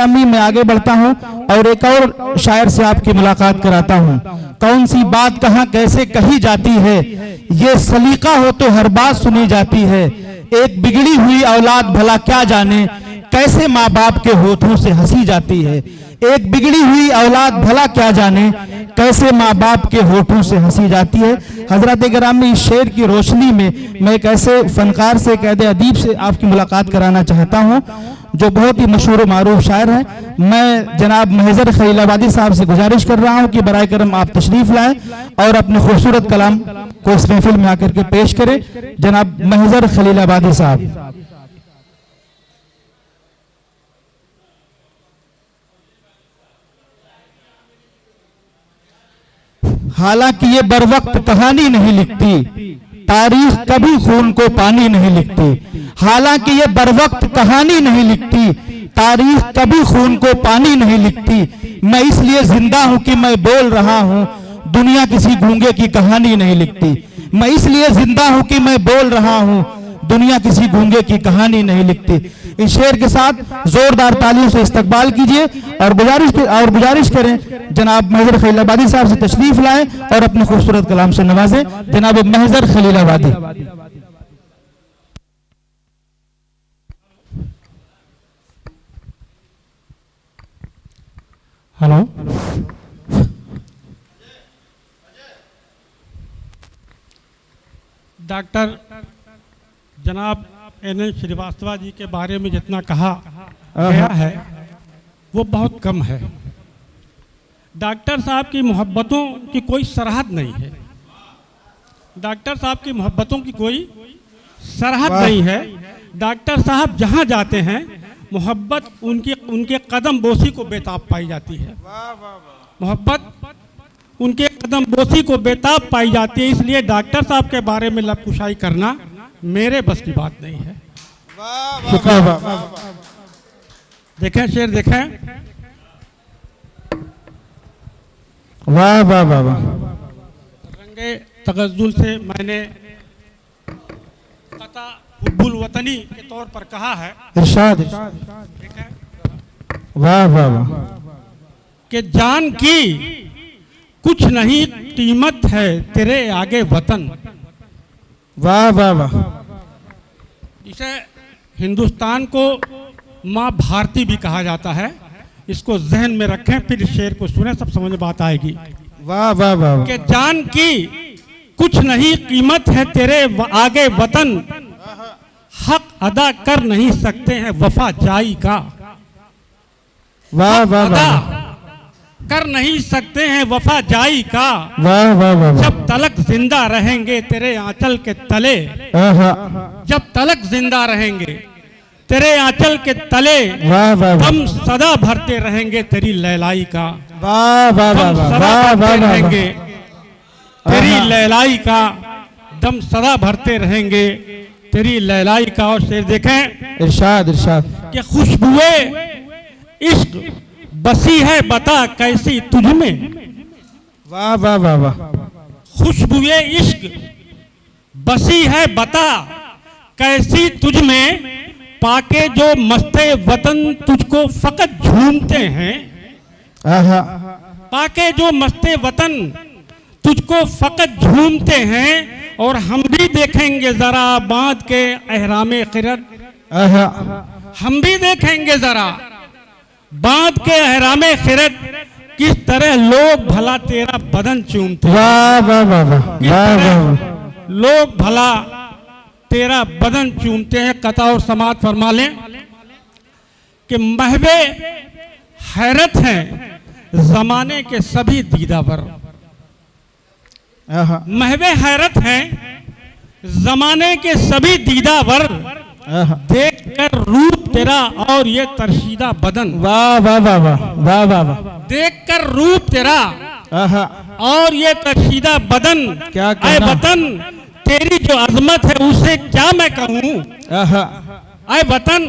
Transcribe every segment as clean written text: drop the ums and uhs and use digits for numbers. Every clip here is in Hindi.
गिरामी, मैं आगे बढ़ता हूँ और एक और शायर से आपकी मुलाकात कराता हूँ। कौन सी बात कहाँ कैसे कही जाती है, ये सलीका हो तो हर बात सुनी जाती है। एक बिगड़ी हुई औलाद भला क्या जाने, कैसे माँ बाप के होठों से हंसी जाती है। एक बिगड़ी हुई औलाद भला क्या जाने, कैसे माँ बाप के होठों से हंसी जाती है। हजरत गिरामी, इस शेर की रोशनी में मैं एक ऐसे फनकार से, कैद अदीब से आपकी मुलाकात कराना चाहता हूँ जो बहुत ही मशहूर मारूफ शायर हैं। मैं जनाब महजर खलीलाबादी साहब से गुजारिश कर रहा हूँ कि बराए करम आप तशरीफ लाएं और अपने खूबसूरत कलाम को इस महफिल में आकर के पेश करें। जनाब महजर खलीलाबादी साहब। हालांकि ये बर वक्त कहानी नहीं लिखती, तारीख कभी खून को पानी नहीं लिखती। हालांकि ये बर वक्त कहानी नहीं लिखती, तारीख कभी खून को पानी नहीं लिखती। मैं इसलिए जिंदा हूं कि मैं बोल रहा हूं, दुनिया किसी गूंगे की कहानी नहीं लिखती। मैं इसलिए जिंदा हूं कि मैं बोल रहा हूं, दुनिया किसी गूंगे की कहानी नहीं लिखती। इस शेर के साथ जोरदार तालियों से इस्तकबाल कीजिए और गुजारिश करें जनाब महजर खलीलाबादी साहब से तशरीफ लाएं और अपने खूबसूरत कलाम से नवाजें। जनाब महजर खलीलाबादी। हेलो, डॉक्टर जनाब NN श्रीवास्तव जी के बारे में जितना कहा गया है वो बहुत कम है। डॉक्टर साहब की मोहब्बतों की कोई सरहद नहीं है। डॉक्टर साहब की मोहब्बतों की कोई सरहद नहीं है। डॉक्टर साहब जहां जाते हैं मोहब्बत उनके कदम बोसी को बेताब पाई जाती है। मोहब्बत उनके कदम बोसी को बेताब पाई जाती है। इसलिए डॉक्टर साहब के बारे में लबकुशाई करना मेरे बस की बात नहीं है। देखें शेर, देखें। वाह वाह वाह वाह। रंगे तगज़्ज़ुल से मैंने कता हुब्बुल वतनी के तौर पर कहा है। इरशाद। वाह वाह वाह। कि जान की कुछ नहीं कीमत है तेरे आगे वतन। वाह वाह वाह। इसे हिंदुस्तान को माँ भारती भी कहा जाता है। इसको जहन में रखें, फिर शेर को सुने, सब समझ में बात आएगी। वाह वाह वाह। कि जान की कुछ नहीं कीमत है तेरे आगे वतन, हक अदा कर नहीं सकते हैं वफा जाई का। वाह वाह वाह। कर नहीं सकते हैं वफा जाई का। वाह वाह वाह। जब तलक जिंदा रहेंगे तेरे आंचल के तले। जब तलक जिंदा रहेंगे तेरे आंचल के तले। वाह वाह। हम सदा भरते रहेंगे तेरी लैलाई का। वाह वाह वाह। सदा भरते रहेंगे तेरी लैलाई का। दम सदा भरते रहेंगे तेरी लैलाई का। और शेर देखें। इरशाद इरशाद। कि खुशबुए इश्क बसी है बता कैसी तुझ में। वाह वाह वाह वाह। खुशबुए इश्क बसी है बता कैसी तुझ में, पाके जो मस्ते वतन तुझको फकत झूमते हैं। पाके जो मस्ते वतन तुझको फकत झूमते हैं। और हम भी देखेंगे जरा बांध के एहरामे खिरत। हम भी देखेंगे जरा बांध के एहरामे खिरत, किस तरह लोग भला तेरा बदन चूमते हैं। वाह वाह वाह वाह। लोग भला तेरा बदन चूमते हैं। कथा और समात फरमा लें कि महवे हैरत हैं जमाने के सभी दीदावर। महवे हैरत हैं जमाने के सभी दीदावर, देख कर रूप तेरा और ये तरशीदा बदन। वाह वाह वाह वाह वाह वाह। देख कर रूप तेरा और ये तरशीदा बदन। क्या ऐ वतन तेरी जो अजमत है उसे क्या मैं कहूँ। ऐ वतन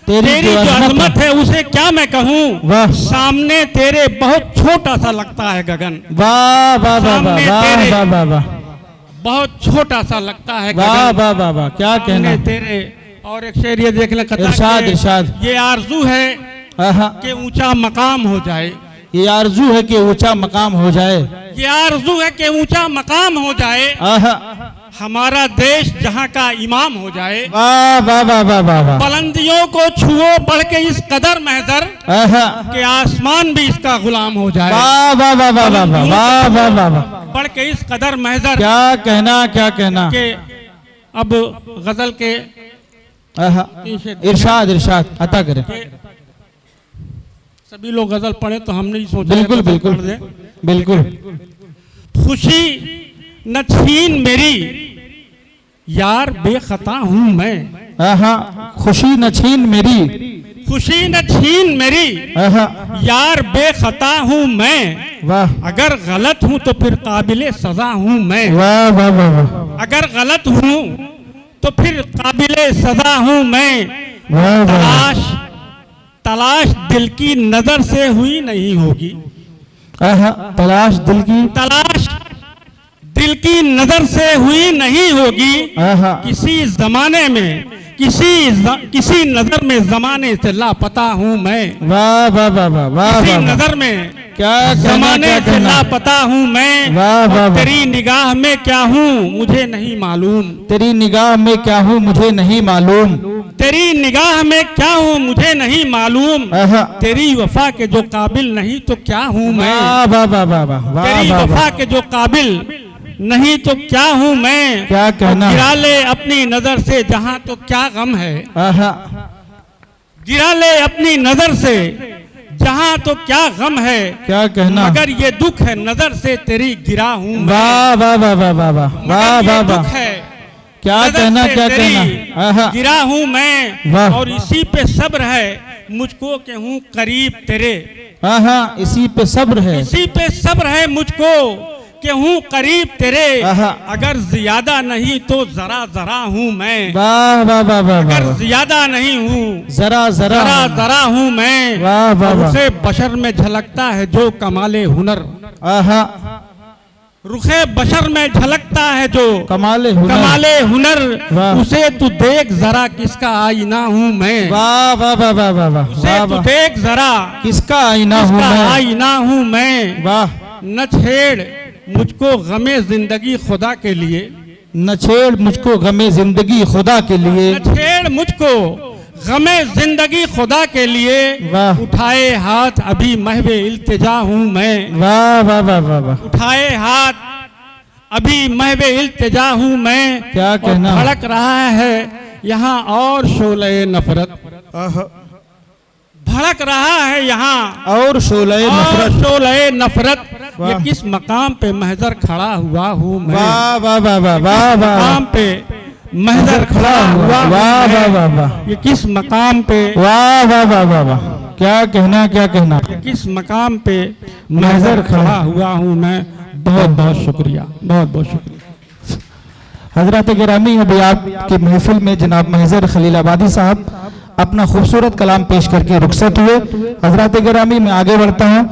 तेरी जो अजमत है उसे क्या मैं कहूँ। सामने तेरे बहुत छोटा सा लगता है गगन। वाह वाह वाह वाह वाह वाह। बहुत छोटा सा लगता है वाह वाह वाह वाह। क्या कहना तेरे। और एक शेर ये देख लें। इरशाद इरशाद। ये आरजू है आहा, कि ऊंचा मकाम हो जाए, ये आरजू है कि ऊंचा मकाम हो जाए, ये आरजू है कि ऊंचा मकाम हो जाए, आहा, हमारा देश जहां का इमाम हो जाए, वाह वाह वाह वाह वाह वाह, बुलंदियों को छुओ बढ़ के इस कदर महजर आहा, कि आसमान भी इसका गुलाम हो जाए, वाह वाह वाह वाह वाह वाह वाह वाह वाह वाह, बढ़ के इस कदर महजर क्या कहना क्या कहना। कि अब गजल के आहा, इरशाद इरशाद अता करें। सभी लोग गजल पढ़े तो हमने ही सोचा बिल्कुल गजल बिल्कुल पढ़ दें। बिल्कुल। खुशी न छीन मेरी यार बेखता हूँ मैं, आहा, खुशी न छीन मेरी, खुशी न छीन मेरी आहा, यार बेखता हूँ मैं, वाह अगर गलत हूँ तो फिर काबिले सजा हूँ मैं, वाह वाह वाह वाह, अगर गलत हूँ तो फिर काबिले सजा हूँ मैं, वाह वाह, तलाश तलाश दिल की नजर से हुई नहीं होगी, आहा, तलाश दिल की, तलाश दिल की नजर से हुई नहीं होगी, आहा, किसी जमाने में किसी नजर में जमाने से लापता हूँ मैं, वाह वाह वाह वाह वाह किसी वाह, नजर में क्या कहना जमाने क्या से कहना। लापता हूँ मैं, वाह वाह और वाह, तेरी निगाह में क्या हूँ मुझे नहीं मालूम, तेरी निगाह में क्या हूँ मुझे नहीं मालूम, तेरी निगाह में क्या हूँ मुझे नहीं मालूम, आहा, तेरी वफा के जो काबिल नहीं तो क्या हूँ मैं, वाह वाह वाह वाह वाह वाह तेरी वाह वफा वाह, के जो काबिल नहीं तो क्या हूँ मैं, क्या कहना। गिरा ले अपनी नजर से जहाँ तो क्या गम है, आहा, गिरा ले अपनी नजर से जहाँ तो क्या गम है, क्या कहना। मगर ये दुख है नजर से तेरी गिरा हूँ मैं, वाह वाह वाह वाह वाह वाह वाह मगर वाह ये वाह, दुख है क्या नजर कहना से क्या तेरी कहना। आहा, गिरा हूँ मैं, वाह। और इसी पे सब्र है मुझको के हूँ करीब तेरे, आहा, इसी पे सब्र है, इसी पे सब्र है मुझको कि हूँ करीब तेरे, आहा। अगर ज्यादा नहीं तो जरा जरा हूँ मैं, वाह वाह वाह वाह अगर वाह, ज्यादा नहीं हूँ जरा जरा, जरा जरा हूँ मैं, वाह वाह वाह, रुखे बशर में झलकता है जो कमाले हुनर, आहा, रुखे बशर में झलकता है जो कमाले हुनर, कमाले हुनर, वाह। उसे तू देख जरा किसका आईना हूँ मैं, वाह वाह वाह वाह वाह वाह, उसे वाह तू वाह, देख जरा किसका आईना हूँ किसका मैं, आईना हूँ मैं, वाह, न छेड़ मुझको गमे जिंदगी खुदा के लिए, न छेड़ मुझको गमे जिंदगी खुदा के लिए, न छेड़ मुझको गमे जिंदगी खुदा के लिए, वाह। उठाए हाथ अभी महवे इल्तिजा हूँ मैं, वाह वाह वाह वाह वाह, उठाए हाथ अभी महवे इल्तिजा हूँ मैं, क्या और कहना। भड़क रहा है यहाँ और शोले नफरत, भड़क रहा है यहाँ और शोले और नफरत, शोले नफरत, ये वाह। किस मकाम पे महजर खड़ा हुआ हूँ मैं, वाह वाह वाह वाह वाह वाह, मकाम पे महजर खड़ा हुआ हूँ वाह वाह मैं, वाह वाह, ये किस मकाम पे वाह वाह वाह वाह वाह, क्या कहना क्या कहना। किस मकाम पे महजर खड़ा हुआ हूँ मैं, बहुत बहुत शुक्रिया, बहुत बहुत शुक्रिया। हजरत गिरामी, अभी आपकी महफिल में जनाब महजर खलीलाबादी साहब अपना खूबसूरत कलाम पेश करके रुखसत हुए। हजरत गिरामी, मैं आगे बढ़ता हूँ।